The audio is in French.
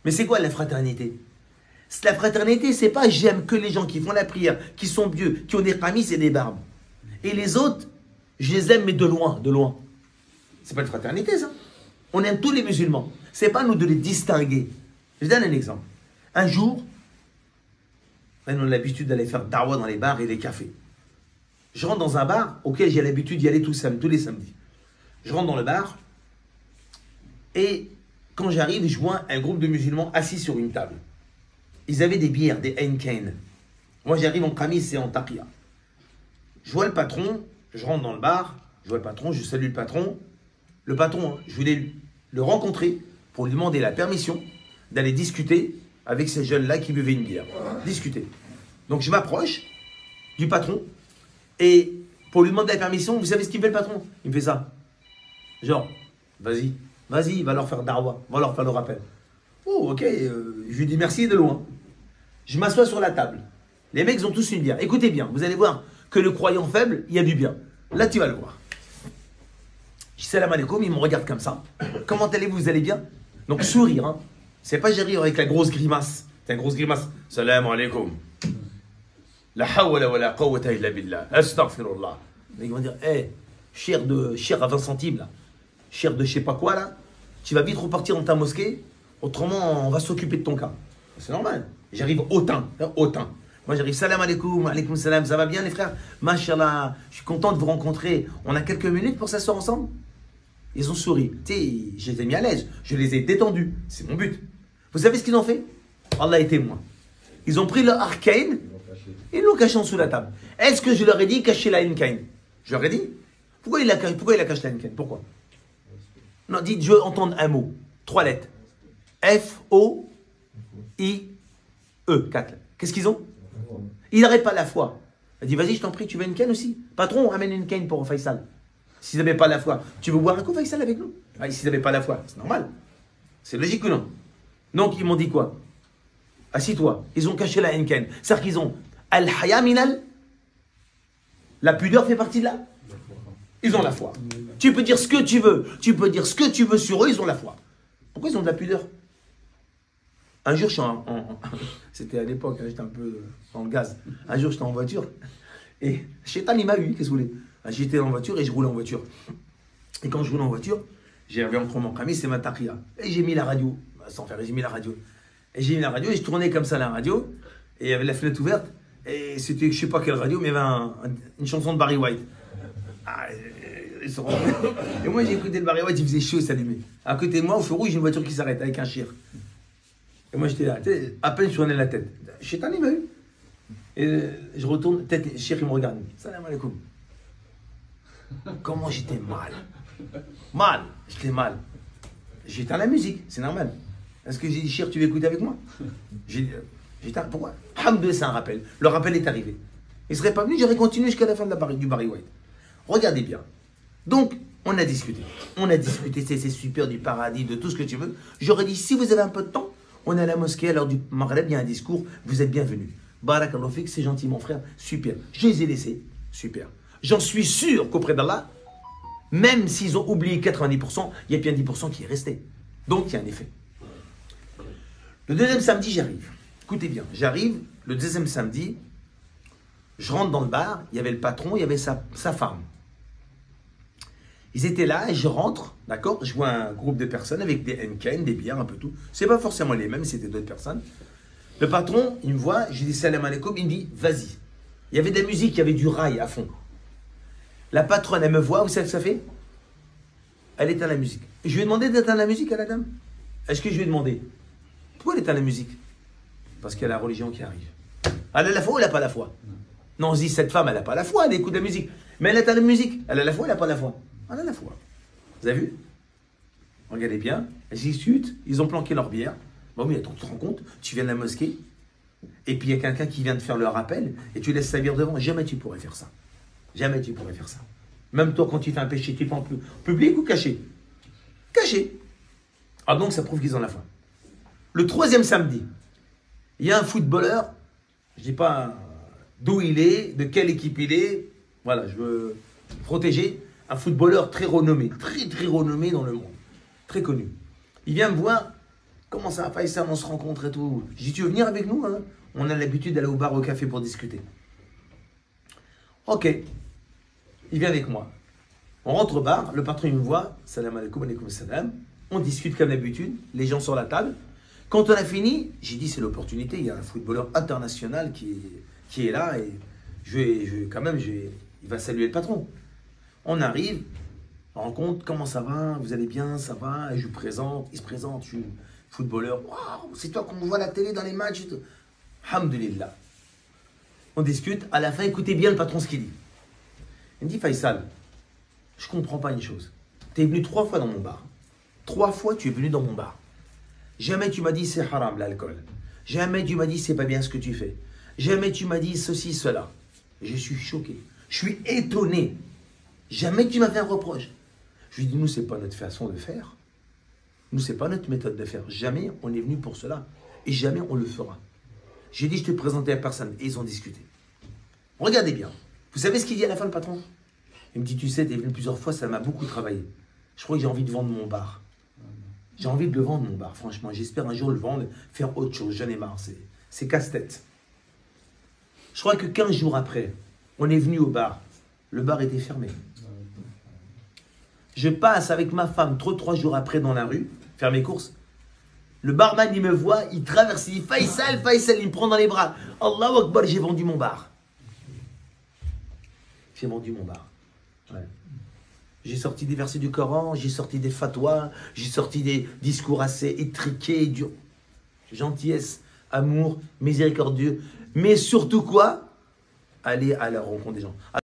Mais c'est quoi la fraternité? La fraternité, c'est pas j'aime que les gens qui font la prière, qui sont vieux, qui ont des qamis et des barbes. Et les autres, je les aime, mais de loin, de loin. C'est pas une fraternité, ça. On aime tous les musulmans. C'est pas nous de les distinguer. Je donne un exemple. Un jour, on a l'habitude d'aller faire dawa dans les bars et les cafés. Je rentre dans un bar auquel j'ai l'habitude d'y aller tous les samedis. Je rentre dans le bar et quand j'arrive, je vois un groupe de musulmans assis sur une table. Ils avaient des bières, des Heineken. Moi, j'arrive en qamis et en taqiyya. Je vois le patron, je rentre dans le bar, je vois le patron, je salue le patron. Le patron, je voulais le rencontrer pour lui demander la permission d'aller discuter avec ces jeunes-là qui buvaient une bière. Discuter. Donc, je m'approche du patron et pour lui demander la permission, vous savez ce qu'il fait le patron? Il me fait ça. Genre, vas-y, va leur faire darwa, va leur faire le rappel. Oh, ok, je lui dis merci de loin. Je m'assois sur la table. Les mecs ont tous une bière. Écoutez bien, vous allez voir que le croyant faible, il y a du bien. Là, tu vas le voir. Je dis salam alaikum, ils me regardent comme ça. Comment allez-vous, vous allez bien? Donc, sourire, hein. C'est pas j'arrive avec la grosse grimace. C'est une grosse grimace. Salam alaikum. La hawla wa la qawwata illa billah. Astaghfirullah. Ils vont dire, hé, cher à 20 centimes, là. Cher de je sais pas quoi, là. Tu vas vite repartir dans ta mosquée. Autrement, on va s'occuper de ton cas. C'est normal. J'arrive hautain. Moi, j'arrive, salam alaikum, alaikum salam, ça va bien les frères? Mashallah, je suis content de vous rencontrer. On a quelques minutes pour s'asseoir ensemble? Ils ont souri. Tu sais, je les ai mis à l'aise. Je les ai détendus. C'est mon but. Vous savez ce qu'ils ont fait? Allah est témoin. Ils ont pris leur arcane et ils l'ont caché en dessous de la table. Est-ce que je leur ai dit cacher la Heineken? Je leur ai dit. Pourquoi il a caché la Heineken? Pourquoi? Non, dites, je veux entendre un mot. 3 lettres. F-O-I-E. 4. Qu'est-ce qu'ils ont? Ils n'arrêtent pas la foi. Elle dit, vas-y, je t'en prie, tu veux une canne aussi? Patron, ramène une canne pour Faisal. S'ils n'avaient pas la foi, tu veux boire un coup, Faisal, avec nous? Ah, s'ils n'avaient pas la foi, c'est normal. C'est logique ou non? Donc, ils m'ont dit quoi? Assis-toi. Ils ont caché la Henken. C'est-à-dire qu'ils ont Al-Haya Minal. La pudeur fait partie de là. Ils ont la foi. Tu peux dire ce que tu veux. Tu peux dire ce que tu veux sur eux, ils ont la foi. Pourquoi ils ont de la pudeur? Un jour, c'était à l'époque, j'étais un peu dans le gaz. Un jour, j'étais en voiture et Shaitan, il m'a eu, qu'est-ce que vous voulez? J'étais en voiture et je roulais en voiture. Et quand je roulais en voiture, j'avais entre mon qamis, c'est ma taqiyya. Et j'ai mis la radio, sans faire, j'ai mis la radio. Et j'ai mis la radio et je tournais comme ça la radio. Et il y avait la fenêtre ouverte. Et c'était, je sais pas quelle radio, mais il y avait une chanson de Barry White. Et moi, j'ai écouté le Barry White, il faisait chaud, ça s'allumait. À côté de moi, au feu rouge, j'ai une voiture qui s'arrête avec un chir. Et moi, j'étais là, à peine je tournais la tête. Shaitan, il m'a eu. Et je retourne, tête, le chir, il me regarde. Salam alaikum. Comment j'étais mal. Mal, j'étais mal. J'éteins la musique, c'est normal. Est-ce que j'ai dit, chir, tu veux écouter avec moi? J'éteins, pourquoi? Hamdoulilah, c'est un rappel. Le rappel est arrivé. Il ne serait pas venu, j'aurais continué jusqu'à la fin du Barry White. Regardez bien. Donc, on a discuté. C'est super du paradis, de tout ce que tu veux. J'aurais dit, si vous avez un peu de temps, on est à la mosquée, à l'heure du Maghreb, il y a un discours, vous êtes bienvenus. Barakallahu fik, c'est gentil mon frère, super. Je les ai laissés, super. J'en suis sûr qu'auprès d'Allah, même s'ils ont oublié 90%, il y a bien 10% qui est resté. Donc, il y a un effet. Le deuxième samedi, j'arrive. Écoutez bien, j'arrive, le deuxième samedi, je rentre dans le bar, il y avait le patron, il y avait sa femme. Ils étaient là et je rentre, d'accord? Je vois un groupe de personnes avec des Henken, des bières, un peu tout. C'est pas forcément les mêmes, c'était d'autres personnes. Le patron, il me voit, je lui dis salam alaikum, il me dit vas-y. Il y avait de la musique, il y avait du rail à fond. La patronne, elle me voit, vous savez ce que ça fait? Elle éteint la musique. Je lui ai demandé d'éteindre la musique à la dame. Est-ce que je lui ai demandé? Pourquoi elle éteint la musique? Parce qu'il y a la religion qui arrive. Elle a la foi ou elle n'a pas la foi? Non, on se dit cette femme, elle n'a pas la foi, elle écoute la musique. Mais elle éteint la musique. Elle a la foi, elle n'a pas la foi. Elle a la foi. Vous avez vu? Regardez bien, elles discutent, ils ont planqué leur bière. Bon, mais attends, tu te rends compte? Tu viens de la mosquée, et puis il y a quelqu'un qui vient de faire le rappel, et tu laisses sa bière devant. Jamais tu pourrais faire ça. Jamais tu pourrais faire ça. Même toi, quand tu fais un péché, tu fais en public ou caché? Caché. Ah, donc ça prouve qu'ils ont la foi. Le troisième samedi, il y a un footballeur, je ne dis pas d'où il est, de quelle équipe il est, voilà, je veux protéger, un footballeur très renommé dans le monde, très connu. Il vient me voir, Comment ça, Faisal, on se rencontre et tout. Je dis, tu veux venir avec nous hein? On a l'habitude d'aller au bar, au café pour discuter. Ok, il vient avec moi. On rentre au bar, le patron il me voit, salam alaikum, alaikum salam. On discute comme d'habitude, les gens sur la table. Quand on a fini, j'ai dit c'est l'opportunité, il y a un footballeur international qui est là et il va saluer le patron. On arrive, on rencontre, comment ça va, vous allez bien, ça va, et je lui présente, il se présente, je suis footballeur, waouh, c'est toi qu'on voit à la télé dans les matchs et tout. Alhamdulillah. On discute, à la fin, écoutez bien le patron ce qu'il dit. Il me dit, Faisal, je ne comprends pas une chose. Tu es venu 3 fois dans mon bar. 3 fois tu es venu dans mon bar. Jamais tu m'as dit c'est haram l'alcool. Jamais tu m'as dit c'est pas bien ce que tu fais. Jamais tu m'as dit ceci, cela. Je suis choqué. Je suis étonné. Jamais tu m'as fait un reproche. Je lui dis, nous, c'est pas notre façon de faire. Nous, c'est pas notre méthode de faire. Jamais on est venu pour cela. Et jamais on le fera. J'ai dit, je te présentais à personne. Et ils ont discuté. Regardez bien. Vous savez ce qu'il dit à la fin, le patron? Il me dit, tu sais, tu es venu plusieurs fois, ça m'a beaucoup travaillé. Je crois que j'ai envie de vendre mon bar. J'ai envie de le vendre, mon bar, franchement. J'espère un jour le vendre, faire autre chose. J'en ai marre. C'est casse-tête. Je crois que 15 jours après, on est venu au bar. Le bar était fermé. Je passe avec ma femme 3 jours après dans la rue, faire mes courses. Le barman, il me voit, il traverse, il dit Faisal, Faisal, il me prend dans les bras. Allahu Akbar, j'ai vendu mon bar. J'ai vendu mon bar. Ouais. J'ai sorti des versets du Coran, j'ai sorti des fatwas, j'ai sorti des discours assez étriqués, durs. Gentillesse, amour, miséricordieux. Mais surtout quoi? Aller à la rencontre des gens.